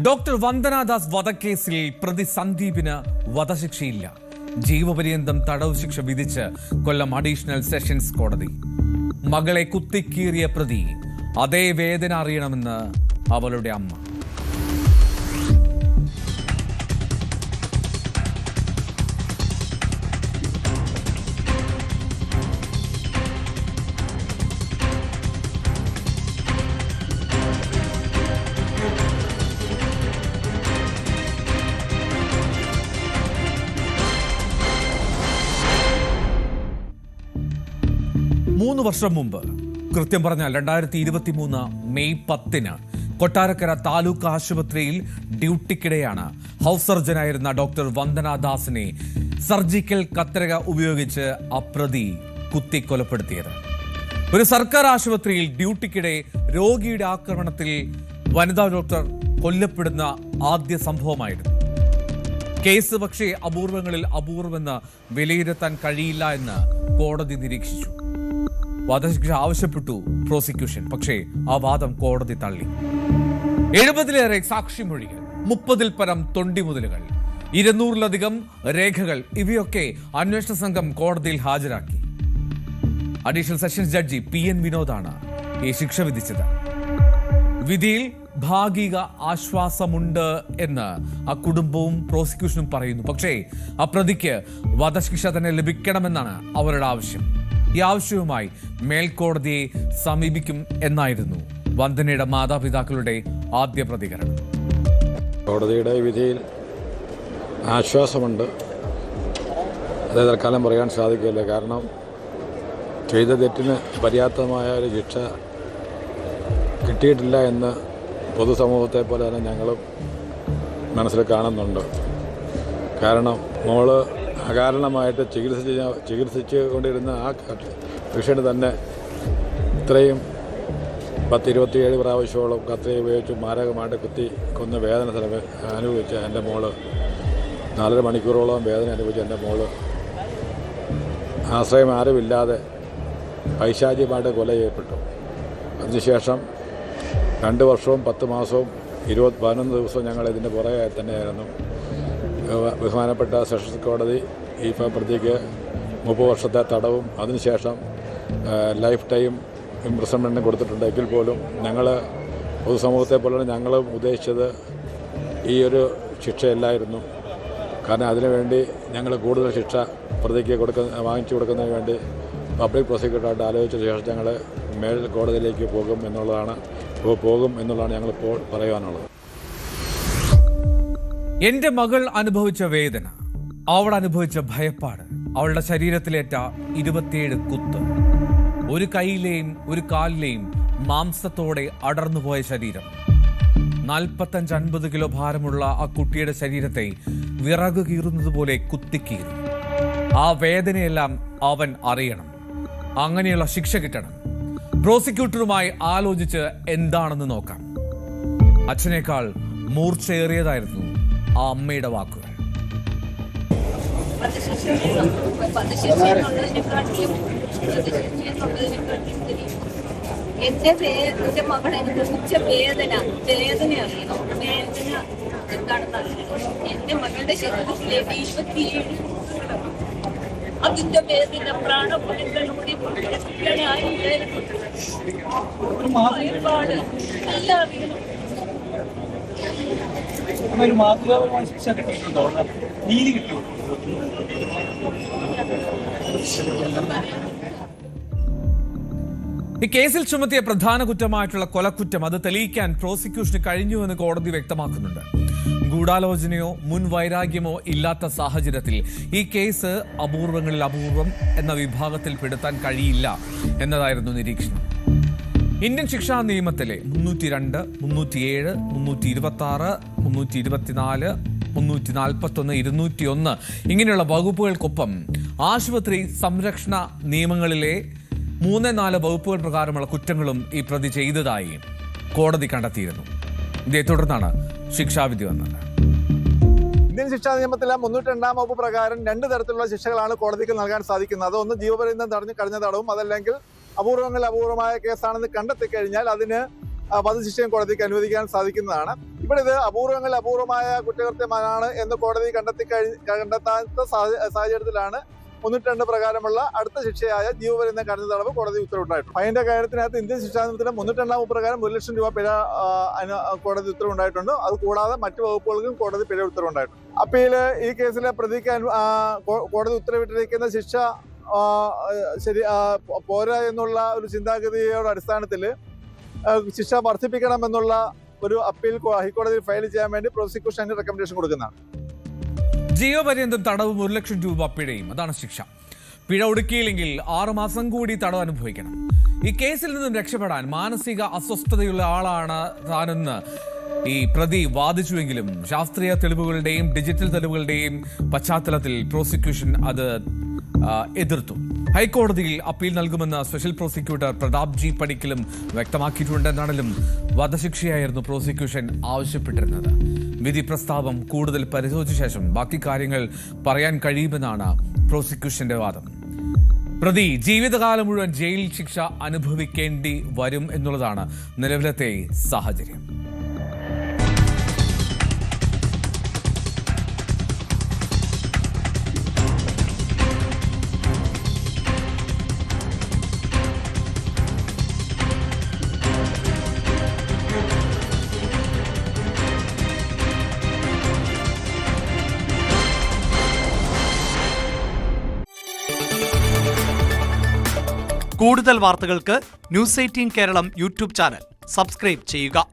Doctor Vandana Das വധക്കേസിൽ പ്രതി സന്ദീപിന് വധശിക്ഷയില്ല. ജീവപര്യന്തം തടവ് ശിക്ഷ വിധിച്ച് കൊല്ലം അഡീഷണൽ സെഷൻസ് കോടതി. മകളെ കുത്തിക്കീറിയ പ്രതി അതേ വേദന അറിയണമെന്ന് അവളുടെ അമ്മ. മൂന്ന് വർഷം മുമ്പ്, കൃത്യം പറഞ്ഞാൽ 2023 മെയ് 10 കൊട്ടാരക്കര താലൂക്ക് ആശുപത്രിയിൽ ഡ്യൂട്ടിക്കിടെയാണ് ഹൗസ് സർജനായിരുന്ന ഡോക്ടർ വന്ദനാദാസിനെ സർജിക്കൽ കത്രിക ഉപയോഗിച്ച് അപ്രതി കുത്തിക്കൊലപ്പെടുത്തിയത്. ഒരു സർക്കാർ ആശുപത്രിയിൽ ഡ്യൂട്ടിക്കിടെ രോഗിയുടെ ആക്രമണത്തിൽ വനിതാ ഡോക്ടർ കൊല്ലപ്പെടുന്ന ആദ്യ സംഭവമായിരുന്നു. കേസ് പക്ഷേ അപൂർവങ്ങളിൽ അപൂർവമെന്ന് വിലയിരുത്താൻ കഴിയില്ല എന്ന് കോടതി നിരീക്ഷിച്ചു. വധശിക്ഷ ആവശ്യപ്പെട്ടു പ്രോസിക്യൂഷൻ. പക്ഷേ ആ വാദം കോടതി തള്ളി. 70-ലേറെ സാക്ഷിമൊഴികൾ, 30-ൽ പരം തൊണ്ടിമുതലുകൾ, 200-ലധികം രേഖകൾ, ഇവയൊക്കെ അന്വേഷണ സംഘം കോടതിയിൽ ഹാജരാക്കി. അഡീഷണൽ സെഷൻസ് ജഡ്ജി PN വിനോദാണ് ഈ ശിക്ഷ വിധിച്ചത്. വിധിയിൽ ഭാഗിക ആശ്വാസമുണ്ട് എന്ന് ആ കുടുംബവും പ്രോസിക്യൂഷനും പറയുന്നു. പക്ഷേ ആ പ്രതിക്ക് വധശിക്ഷ തന്നെ ലഭിക്കണമെന്നാണ് അവരുടെ ആവശ്യം. ഈ ആവശ്യവുമായി മേൽക്കോടതിയെ സമീപിക്കും എന്നായിരുന്നു വന്ദനയുടെ മാതാപിതാക്കളുടെ ആദ്യ പ്രതികരണം. കോടതിയുടെ വിധിയിൽ ആശ്വാസമുണ്ട്. അത് തൽക്കാലം പറയാൻ സാധിക്കില്ല. കാരണം ചെയ്ത തെറ്റിന് പര്യാപ്തമായ ഒരു ശിക്ഷ കിട്ടിയിട്ടില്ല എന്ന് പൊതുസമൂഹത്തെ പോലെ തന്നെ ഞങ്ങളും മനസ്സിൽ കാണുന്നുണ്ട്. കാരണം മോള് അകാരണമായിട്ട് ചികിത്സിച്ചു കൊണ്ടിരുന്ന ആ പേഷ്യൻ്റ് തന്നെ ഇത്രയും 10-27 പ്രാവശ്യത്തോളം കത്രി ഉപയോഗിച്ച് മാരകമായിട്ട് കുത്തി കൊന്ന് വേദന അനുഭവിച്ച എൻ്റെ മോള് 4.5 മണിക്കൂറോളം വേദന അനുഭവിച്ച എൻ്റെ മോള് ആശ്രയം ആരുമില്ലാതെ പൈശാചികമായിട്ട് കൊല ചെയ്യപ്പെട്ടു. അതിനുശേഷം 2 വർഷവും 10 മാസവും 11 ദിവസവും ഞങ്ങൾ ഇതിൻ്റെ പുറകെ തന്നെയായിരുന്നു. ബഹുമാനപ്പെട്ട സെഷൻസ് കോടതി ഈ പ്രതിക്ക് 30 വർഷത്തെ തടവും അതിനുശേഷം ലൈഫ് ടൈം ഇംപ്രിസൺമെൻറ്റും കൊടുത്തിട്ടുണ്ടെങ്കിൽ പോലും ഞങ്ങൾ പൊതുസമൂഹത്തെ പോലെ ഞങ്ങളും ഉദ്ദേശിച്ചത് ഈ ഒരു ശിക്ഷയല്ലായിരുന്നു. കാരണം അതിനുവേണ്ടി ഞങ്ങൾ കൂടുതൽ ശിക്ഷ പ്രതിക്ക് വാങ്ങിച്ചു കൊടുക്കുന്നതിന് വേണ്ടി പബ്ലിക് പ്രോസിക്യൂട്ടറായിട്ട് ആലോചിച്ച ശേഷം ഞങ്ങൾ മേൽ കോടതിയിലേക്ക് പോകും എന്നുള്ളതാണ് ഞങ്ങളിപ്പോൾ പറയാനുള്ളത്. എന്റെ മകൾ അനുഭവിച്ച വേദന, അവൾ അനുഭവിച്ച ഭയപ്പാട്, അവളുടെ ശരീരത്തിലേറ്റ 27 കുത്ത്, ഒരു കൈയിലെയും ഒരു കാലിലെയും മാംസത്തോടെ അടർന്നുപോയ ശരീരം, 45-50 കിലോ ഭാരമുള്ള ആ കുട്ടിയുടെ ശരീരത്തെ വിറക് കീറുന്നത് പോലെ കുത്തിക്കീറി. ആ വേദനയെല്ലാം അവൻ അറിയണം. അങ്ങനെയുള്ള ശിക്ഷ കിട്ടണം. പ്രോസിക്യൂട്ടറുമായി ആലോചിച്ച് എന്താണെന്ന് നോക്കാം. അച്ഛനേക്കാൾ മൂർച്ചയേറിയതായിരുന്നു ആ അമ്മയുടെ വാക്കുകൾ. എന്റെ മകൾ അനുഭവിച്ച വേദന അറിയണം. വേദന എന്താണെന്ന് അറിയണം. എന്റെ മകളുടെ ശരീരത്തിലേക്ക് 27 അതിന്റെ വേദന പ്രാണപുരങ്ങളിലൂടെ ഭയപ്പാട് എല്ലാം അറിയണം. ഒരു മാതൃകാപരമായ ശിക്ഷ കിട്ടിയിട്ടുണ്ടോ? നീതി കിട്ടുമോ? ഈ കേസിൽ ചുമത്തിയ പ്രധാന കുറ്റമായിട്ടുള്ള കൊലക്കുറ്റം അത് തെളിയിക്കാൻ പ്രോസിക്യൂഷന് കഴിഞ്ഞുവെന്ന് കോടതി വ്യക്തമാക്കുന്നുണ്ട്. ഗൂഢാലോചനയോ മുൻ വൈരാഗ്യമോ ഇല്ലാത്ത സാഹചര്യത്തിൽ ഈ കേസ് അപൂർവങ്ങളിൽ അപൂർവം എന്ന വിഭാഗത്തിൽ പെടുത്താൻ കഴിയില്ല എന്നതായിരുന്നു നിരീക്ഷണം. ഇന്ത്യൻ ശിക്ഷാ നിയമത്തിലെ 302, 307, 326, 324, 341, 201 ഇങ്ങനെയുള്ള വകുപ്പുകൾക്കൊപ്പം ആശുപത്രി സംരക്ഷണ നിയമങ്ങളിലെ 3-4 വകുപ്പുകൾ പ്രകാരമുള്ള കുറ്റങ്ങളും ഈ പ്രതി ചെയ്തതായി കോടതി കണ്ടെത്തിയിരുന്നു. ഇതേ തുടർന്നാണ് ശിക്ഷാവിധി വന്നത്. ഇന്ത്യൻ ശിക്ഷാ നിയമത്തിലെ 302-ാം വകുപ്പ് പ്രകാരം 2 തരത്തിലുള്ള ശിക്ഷകളാണ് കോടതിക്ക് നൽകാൻ സാധിക്കുന്നത്. അതൊന്ന് ജീവപര്യന്തം തടഞ്ഞു കഴിഞ്ഞ തടവും, അതല്ലെങ്കിൽ അപൂർവമായ കേസാണെന്ന് കണ്ടെത്തി കഴിഞ്ഞാൽ അതിന് വധശിക്ഷയും കോടതിക്ക് അനുവദിക്കാൻ സാധിക്കുന്നതാണ്. ഇപ്പോഴിത് അപൂർവമായ കുറ്റകൃത്യമാണ് എന്ന് കോടതി കണ്ടെത്താത്ത സാഹചര്യത്തിലാണ് 302 പ്രകാരമുള്ള അടുത്ത ശിക്ഷയായ ജീവപര്യന്തം കഠിന തടവ് കോടതി ഉത്തരവുണ്ടായിട്ടുണ്ട്. ഫൈൻ്റെ കാര്യത്തിനകത്ത് ഇന്ത്യൻ ശിക്ഷാ നിയമത്തിലെ 302 പ്രകാരം 1 ലക്ഷം രൂപ പിഴ കോടതി ഉത്തരവുണ്ടായിട്ടുണ്ട്. അത് കൂടാതെ മറ്റു വകുപ്പുകൾക്കും കോടതി പിഴ ഉത്തരവുണ്ടായിട്ടുണ്ട്. അപ്പീൽ ഈ കേസിലെ പ്രതിക്ക് കോടതി ഉത്തരവിട്ടിരിക്കുന്ന ശിക്ഷ പോരാ എന്നുള്ള ഒരു ചിന്താഗതിയുടെ അടിസ്ഥാനത്തിൽ ശിക്ഷ വർദ്ധിപ്പിക്കണമെന്നുള്ള ഒരു അപ്പീൽ ഹൈക്കോടതിയിൽ ഫയൽ ചെയ്യാൻ വേണ്ടി പ്രോസിക്യൂഷൻ റെക്കമെൻഡേഷൻ കൊടുക്കുന്നതാണ്. ജീവപര്യന്തം തടവും 1 ലക്ഷം രൂപ പിഴയും, അതാണ് ശിക്ഷ. പിഴ ഒടുക്കിയില്ലെങ്കിൽ 6 മാസം കൂടി തടവ് അനുഭവിക്കണം. ഈ കേസിൽ നിന്നും രക്ഷപ്പെടാൻ മാനസിക അസ്വസ്ഥതയുള്ള ആളാണ് താനെന്ന് ഈ പ്രതി വാദിച്ചുവെങ്കിലും ശാസ്ത്രീയ തെളിവുകളുടെയും ഡിജിറ്റൽ തെളിവുകളുടെയും പശ്ചാത്തലത്തിൽ പ്രോസിക്യൂഷൻ അത് എതിർത്തു. ഹൈക്കോടതിയിൽ അപ്പീൽ നൽകുമെന്ന് സ്പെഷ്യൽ പ്രോസിക്യൂട്ടർ പ്രതാപ് ജി പടിക്കലും വ്യക്തമാക്കിയിട്ടുണ്ടെന്നാണെങ്കിലും വധശിക്ഷയായിരുന്നു പ്രോസിക്യൂഷൻ ആവശ്യപ്പെട്ടിരുന്നത്. വിധി പ്രസ്താവം കൂടുതൽ പരിശോധിച്ച ശേഷം ബാക്കി കാര്യങ്ങൾ പറയാൻ കഴിയുമെന്നാണ് പ്രോസിക്യൂഷന്റെ വാദം. പ്രതി ജീവിതകാലം മുഴുവൻ ജയിൽ ശിക്ഷ അനുഭവിക്കേണ്ടി വരും എന്നുള്ളതാണ് നിലവിലത്തെ സാഹചര്യം. കൂടുതൽ വാർത്തകൾക്ക് news 18 Keralam YouTube channel subscribe ചെയ്യുക.